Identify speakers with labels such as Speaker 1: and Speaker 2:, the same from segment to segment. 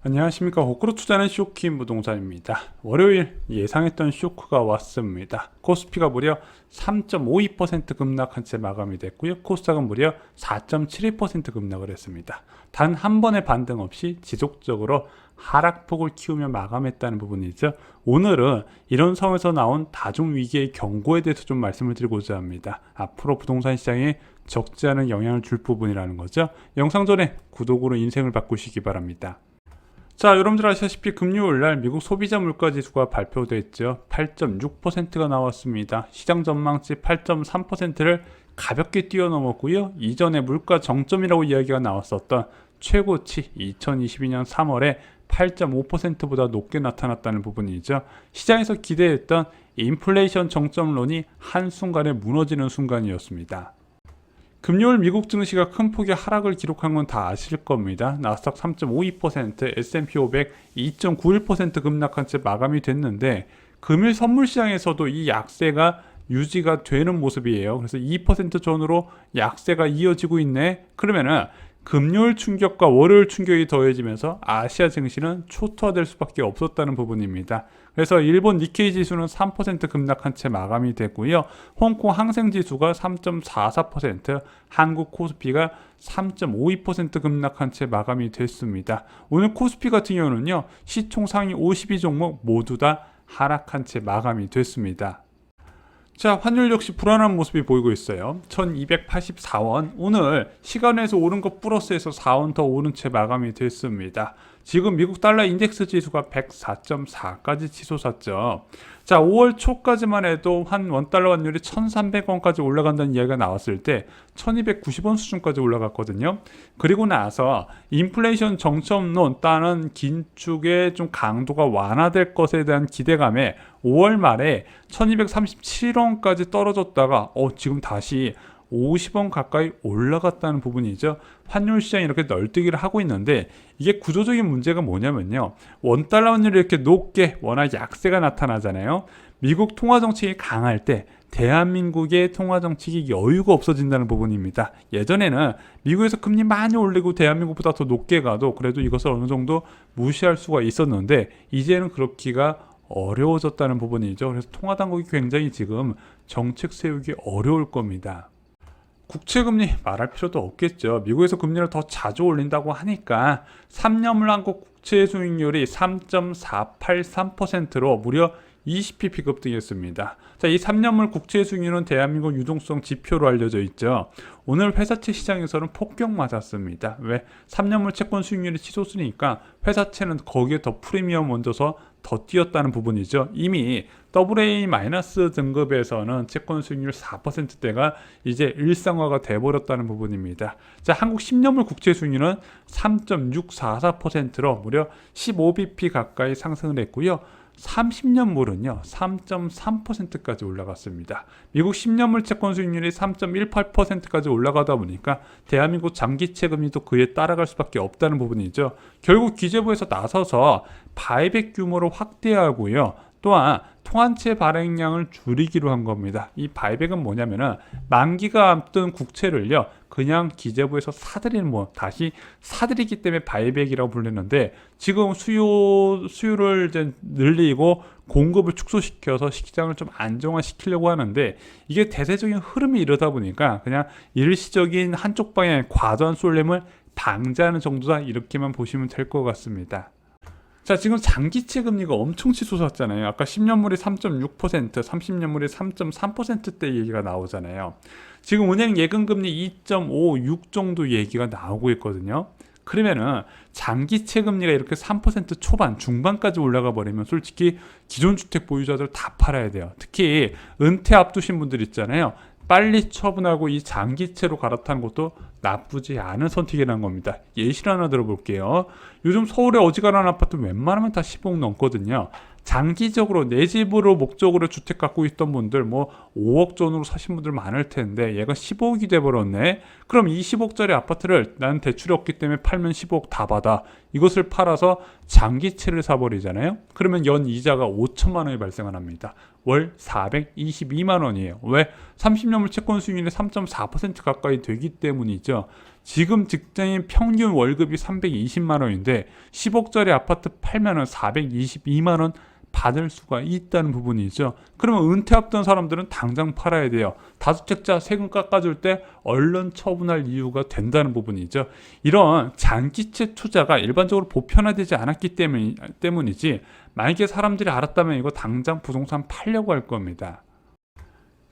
Speaker 1: 안녕하십니까. 호크로 투자는 쇼키인 부동산입니다. 월요일 예상했던 쇼크가 왔습니다. 코스피가 무려 3.52% 급락한 채 마감이 됐고요. 코스닥은 무려 4.71% 급락을 했습니다. 단 한 번의 반등 없이 지속적으로 하락폭을 키우며 마감했다는 부분이죠. 오늘은 이런 상황에서 나온 다중위기의 경고에 대해서 좀 말씀을 드리고자 합니다. 앞으로 부동산 시장에 적지 않은 영향을 줄 부분이라는 거죠. 영상 전에 구독으로 인생을 바꾸시기 바랍니다. 자, 여러분들 아시다시피 금요일날 미국 소비자 물가지수가 발표됐죠. 8.6%가 나왔습니다. 시장 전망치 8.3%를 가볍게 뛰어넘었고요. 이전에 물가 정점이라고 이야기가 나왔었던 최고치 2022년 3월에 8.5%보다 높게 나타났다는 부분이죠. 시장에서 기대했던 인플레이션 정점론이 한순간에 무너지는 순간이었습니다. 금요일 미국 증시가 큰 폭의 하락을 기록한 건 다 아실 겁니다. 나스닥 3.52%, S&P 500 2.91% 급락한 채 마감이 됐는데 금일 선물 시장에서도 이 약세가 유지가 되는 모습이에요. 그래서 2% 전후로 약세가 이어지고 있네. 그러면은 금요일 충격과 월요일 충격이 더해지면서 아시아 증시는 초토화될 수밖에 없었다는 부분입니다. 그래서 일본 니케이 지수는 3% 급락한 채 마감이 됐고요. 홍콩 항생 지수가 3.44%, 한국 코스피가 3.52% 급락한 채 마감이 됐습니다. 오늘 코스피 같은 경우는요, 시총 상위 52종목 모두 다 하락한 채 마감이 됐습니다. 자, 환율 역시 불안한 모습이 보이고 있어요. 1284원, 오늘 시간에서 오른 것 플러스해서 4원 더 오른 채 마감이 됐습니다. 지금 미국 달러 인덱스 지수가 104.4까지 치솟았죠. 자, 5월 초까지만 해도 원달러 환율이 1300원까지 올라간다는 이야기가 나왔을 때 1290원 수준까지 올라갔거든요. 그리고 나서 인플레이션 정점론 따는 긴축의 좀 강도가 완화될 것에 대한 기대감에 5월 말에 1237원까지 떨어졌다가 지금 다시 50원 가까이 올라갔다는 부분이죠. 환율 시장이 이렇게 널뛰기를 하고 있는데 이게 구조적인 문제가 뭐냐면요. 원달러 환율이 이렇게 높게 워낙 약세가 나타나잖아요. 미국 통화정책이 강할 때 대한민국의 통화정책이 여유가 없어진다는 부분입니다. 예전에는 미국에서 금리 많이 올리고 대한민국보다 더 높게 가도 그래도 이것을 어느 정도 무시할 수가 있었는데 이제는 그렇기가 어려워졌다는 부분이죠. 그래서 통화당국이 굉장히 지금 정책 세우기 어려울 겁니다. 국채금리 말할 필요도 없겠죠. 미국에서 금리를 더 자주 올린다고 하니까 3년물 한국 국채 수익률이 3.483%로 무려 20pp 급등했습니다. 자, 이 3년물 국채 수익률은 대한민국 유동성 지표로 알려져 있죠. 오늘 회사채 시장에서는 폭격 맞았습니다. 왜? 3년물 채권 수익률이 치솟으니까 회사채는 거기에 더 프리미엄 얹어서 더 뛰었다는 부분이죠. 이미 AA- 등급에서는 채권 수익률 4%대가 이제 일상화가 돼버렸다는 부분입니다. 자, 한국 10년물 국채 수익률은 3.644%로 무려 15bp 가까이 상승을 했고요. 30년물은요 3.3%까지 올라갔습니다. 미국 10년물 채권 수익률이 3.18%까지 올라가다 보니까 대한민국 장기채 금리도 그에 따라갈 수밖에 없다는 부분이죠. 결국 기재부에서 나서서 바이백 규모를 확대하고요. 또한 통한채 발행량을 줄이기로 한 겁니다. 이 바이백은 뭐냐면은 만기가 앞둔 국채를요 그냥 기재부에서 사들이는 다시 사들이기 때문에 바이백이라고 불리는데 지금 수요를 이제 늘리고 공급을 축소시켜서 시장을 좀 안정화시키려고 하는데 이게 대세적인 흐름이 이러다 보니까 그냥 일시적인 한쪽 방향의 과도한 쏠림을 방지하는 정도다 이렇게만 보시면 될 것 같습니다. 자, 지금 장기채 금리가 엄청 치솟았잖아요. 아까 10년물이 3.6%, 30년물이 3.3%대 얘기가 나오잖아요. 지금 은행 예금금리 2.56 정도 얘기가 나오고 있거든요. 그러면은 장기채 금리가 이렇게 3% 초반, 중반까지 올라가 버리면 솔직히 기존 주택 보유자들 다 팔아야 돼요. 특히 은퇴 앞두신 분들 있잖아요. 빨리 처분하고 이 장기채로 갈아타는 것도 나쁘지 않은 선택이라는 겁니다. 예시를 하나 들어볼게요. 요즘 서울에 어지간한 아파트 웬만하면 다 10억 넘거든요. 장기적으로 내 집으로 목적으로 주택 갖고 있던 분들 5억 전으로 사신 분들 많을 텐데 얘가 15억이 돼버렸네. 그럼 이 10억짜리 아파트를 나는 대출이 없기 때문에 팔면 15억 다 받아. 이것을 팔아서 장기채를 사버리잖아요. 그러면 연 이자가 5천만 원이 발생을 합니다. 월 422만 원이에요. 왜? 30년물 채권 수익률이 3.4% 가까이 되기 때문이죠. 지금 직장인 평균 월급이 320만 원인데 10억짜리 아파트 팔면은 422만 원 받을 수가 있다는 부분이죠. 그러면 은퇴 앞둔 사람들은 당장 팔아야 돼요. 다주택자 세금 깎아줄 때 얼른 처분할 이유가 된다는 부분이죠. 이런 장기채 투자가 일반적으로 보편화되지 않았기 때문이지 만약에 사람들이 알았다면 이거 당장 부동산 팔려고 할 겁니다.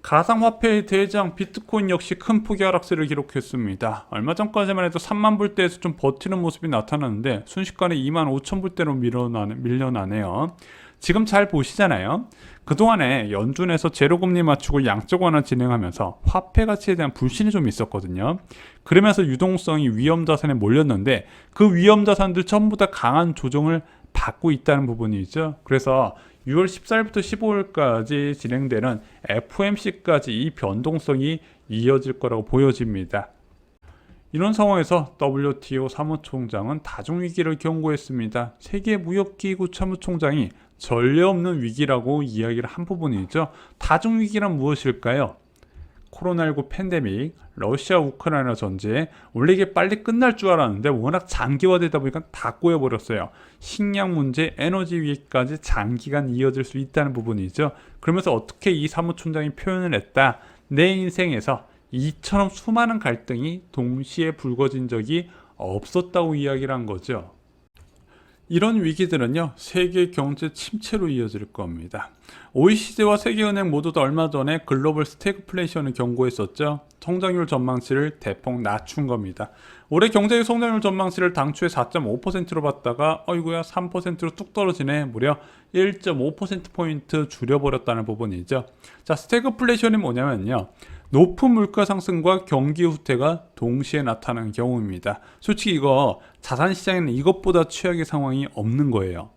Speaker 1: 가상화폐의 대장 비트코인 역시 큰 폭의 하락세를 기록했습니다. 얼마 전까지만 해도 3만 불대에서 좀 버티는 모습이 나타났는데 순식간에 2만 5천 불대로 밀려나네요. 지금 잘 보시잖아요. 그동안에 연준에서 제로금리 맞추고 양적 완화 진행하면서 화폐 가치에 대한 불신이 좀 있었거든요. 그러면서 유동성이 위험자산에 몰렸는데 그 위험자산들 전부 다 강한 조정을 받고 있다는 부분이죠. 그래서 6월 14일부터 15일까지 진행되는 FOMC까지 이 변동성이 이어질 거라고 보여집니다. 이런 상황에서 WTO 사무총장은 다중위기를 경고했습니다. 세계무역기구 사무총장이 전례 없는 위기라고 이야기를 한 부분이죠. 다중위기란 무엇일까요? 코로나19 팬데믹, 러시아 우크라이나 전쟁, 원래 이게 빨리 끝날 줄 알았는데 워낙 장기화되다 보니까 다 꼬여버렸어요. 식량 문제, 에너지 위기까지 장기간 이어질 수 있다는 부분이죠. 그러면서 어떻게 이 사무총장이 표현을 했다. 내 인생에서 이처럼 수많은 갈등이 동시에 불거진 적이 없었다고 이야기를 한 거죠. 이런 위기들은요, 세계 경제 침체로 이어질 겁니다. OECD와 세계은행 모두 다 얼마 전에 글로벌 스태그플레이션을 경고했었죠. 성장률 전망치를 대폭 낮춘 겁니다. 올해 경제의 성장률 전망치를 당초에 4.5%로 봤다가 어이구야 3%로 뚝 떨어지네. 무려 1.5%포인트 줄여버렸다는 부분이죠. 자, 스태그플레이션이 뭐냐면요, 높은 물가 상승과 경기 후퇴가 동시에 나타나는 경우입니다. 솔직히 이거 자산시장에는 이것보다 최악의 상황이 없는 거예요.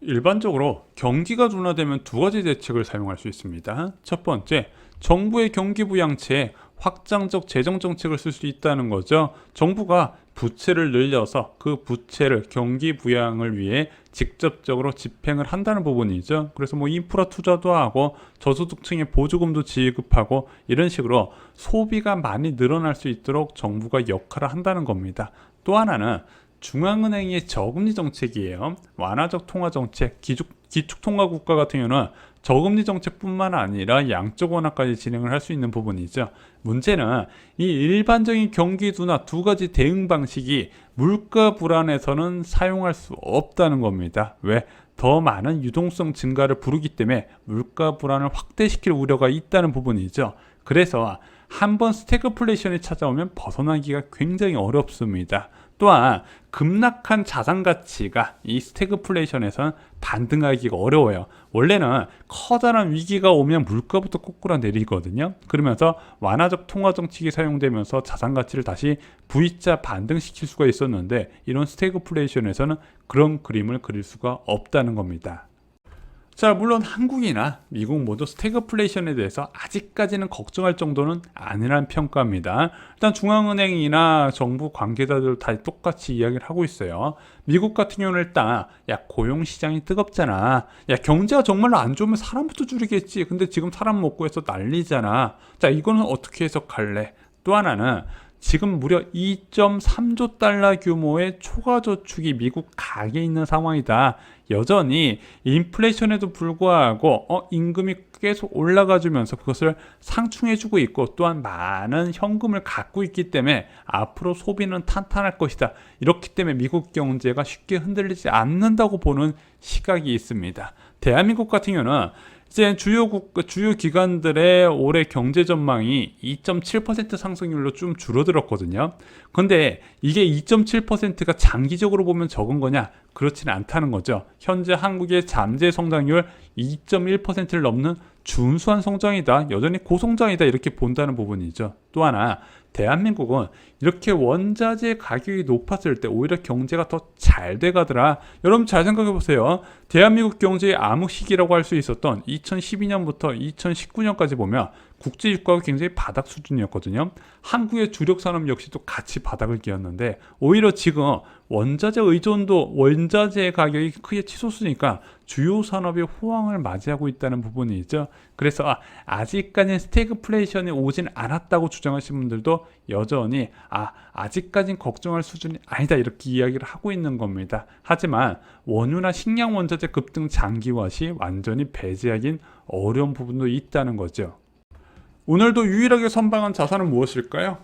Speaker 1: 일반적으로 경기가 둔화되면 두 가지 대책을 사용할 수 있습니다. 첫 번째, 정부의 경기 부양체에 확장적 재정 정책을 쓸 수 있다는 거죠. 정부가 부채를 늘려서 그 부채를 경기 부양을 위해 직접적으로 집행을 한다는 부분이죠. 그래서 뭐 인프라 투자도 하고 저소득층에 보조금도 지급하고 이런 식으로 소비가 많이 늘어날 수 있도록 정부가 역할을 한다는 겁니다. 또 하나는 중앙은행의 저금리 정책이에요. 완화적 통화 정책, 기축통화 국가 같은 경우는 저금리 정책뿐만 아니라 양적 완화까지 진행을 할 수 있는 부분이죠. 문제는 이 일반적인 경기 둔화 두 가지 대응 방식이 물가 불안에서는 사용할 수 없다는 겁니다. 왜? 더 많은 유동성 증가를 부르기 때문에 물가 불안을 확대시킬 우려가 있다는 부분이죠. 그래서 한번 스태그플레이션이 찾아오면 벗어나기가 굉장히 어렵습니다. 또한 급락한 자산 가치가 이 스태그플레이션에서는 반등하기가 어려워요. 원래는 커다란 위기가 오면 물가부터 꼬꾸라 내리거든요. 그러면서 완화적 통화 정책이 사용되면서 자산 가치를 다시 V자 반등시킬 수가 있었는데 이런 스태그플레이션에서는 그런 그림을 그릴 수가 없다는 겁니다. 자, 물론 한국이나 미국 모두 스태그플레이션에 대해서 아직까지는 걱정할 정도는 아니란 평가입니다. 일단 중앙은행이나 정부 관계자들 다 똑같이 이야기를 하고 있어요. 미국 같은 경우는 일단 고용시장이 뜨겁잖아. 경제가 정말로 안 좋으면 사람부터 줄이겠지. 근데 지금 사람 먹고 해서 난리잖아. 자, 이거는 어떻게 해석할래? 또 하나는 지금 무려 2.3조 달러 규모의 초과 저축이 미국 가계에 있는 상황이다. 여전히 인플레이션에도 불구하고 임금이 계속 올라가주면서 그것을 상충해주고 있고 또한 많은 현금을 갖고 있기 때문에 앞으로 소비는 탄탄할 것이다. 이렇기 때문에 미국 경제가 쉽게 흔들리지 않는다고 보는 시각이 있습니다. 대한민국 같은 경우는 이제 주요 기관들의 올해 경제 전망이 2.7% 상승률로 좀 줄어들었거든요. 근데 이게 2.7%가 장기적으로 보면 적은 거냐? 그렇지는 않다는 거죠. 현재 한국의 잠재 성장률 2.1%를 넘는 준수한 성장이다. 여전히 고성장이다. 이렇게 본다는 부분이죠. 또 하나, 대한민국은 이렇게 원자재 가격이 높았을 때 오히려 경제가 더 잘 돼가더라. 여러분 잘 생각해 보세요. 대한민국 경제의 암흑 시기라고 할 수 있었던 2012년부터 2019년까지 보면 국제 유가가 굉장히 바닥 수준이었거든요. 한국의 주력 산업 역시도 같이 바닥을 기었는데 오히려 지금 원자재 의존도 원자재 가격이 크게 치솟으니까 주요 산업이 호황을 맞이하고 있다는 부분이 있죠. 그래서 아직까지는 스태그플레이션이 오진 않았다고 주장하시는 분들도 여전히 아직까지는 걱정할 수준이 아니다 이렇게 이야기를 하고 있는 겁니다. 하지만 원유나 식량 원자재 급등 장기화 시 완전히 배제하긴 어려운 부분도 있다는 거죠. 오늘도 유일하게 선방한 자산은 무엇일까요?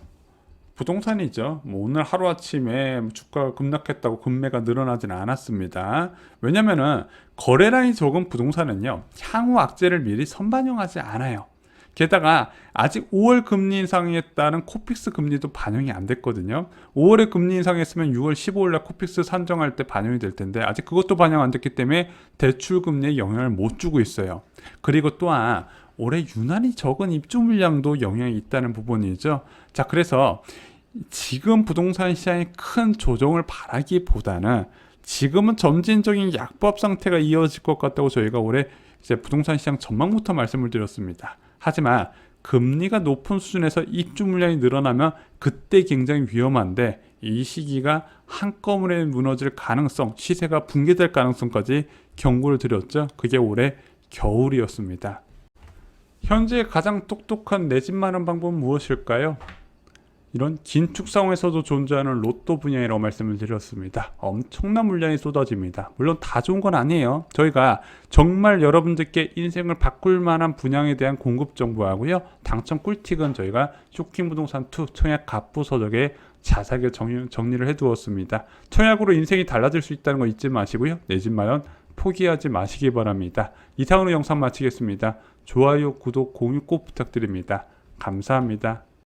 Speaker 1: 부동산이죠. 오늘 하루아침에 주가가 급락했다고 금매가 늘어나지는 않았습니다. 왜냐면은 거래량이 적은 부동산은요, 향후 악재를 미리 선반영하지 않아요. 게다가 아직 5월 금리 인상에 따른 코픽스 금리도 반영이 안 됐거든요. 5월에 금리 인상했으면 6월 15일 날 코픽스 산정할 때 반영이 될 텐데 아직 그것도 반영 안 됐기 때문에 대출 금리에 영향을 못 주고 있어요. 그리고 또한 올해 유난히 적은 입주 물량도 영향이 있다는 부분이죠. 자, 그래서 지금 부동산 시장의 큰 조정을 바라기보다는 지금은 점진적인 약보합 상태가 이어질 것 같다고 저희가 올해 이제 부동산 시장 전망부터 말씀을 드렸습니다. 하지만 금리가 높은 수준에서 입주 물량이 늘어나면 그때 굉장히 위험한데 이 시기가 한꺼번에 무너질 가능성, 시세가 붕괴될 가능성까지 경고를 드렸죠. 그게 올해 겨울이었습니다. 현재 가장 똑똑한 내 집 마련 방법은 무엇일까요? 이런 긴축 상황에서도 존재하는 로또 분야라고 말씀을 드렸습니다. 엄청난 물량이 쏟아집니다. 물론 다 좋은 건 아니에요. 저희가 정말 여러분들께 인생을 바꿀 만한 분양에 대한 공급 정보하고요. 당첨 꿀팁은 저희가 쇼킹부동산2 청약 갑부서적에 자세하게 정리를 해두었습니다. 청약으로 인생이 달라질 수 있다는 거 잊지 마시고요. 내 집 마련 포기하지 마시기 바랍니다. 이상으로 영상 마치겠습니다. 좋아요, 구독, 공유 꼭 부탁드립니다. 감사합니다.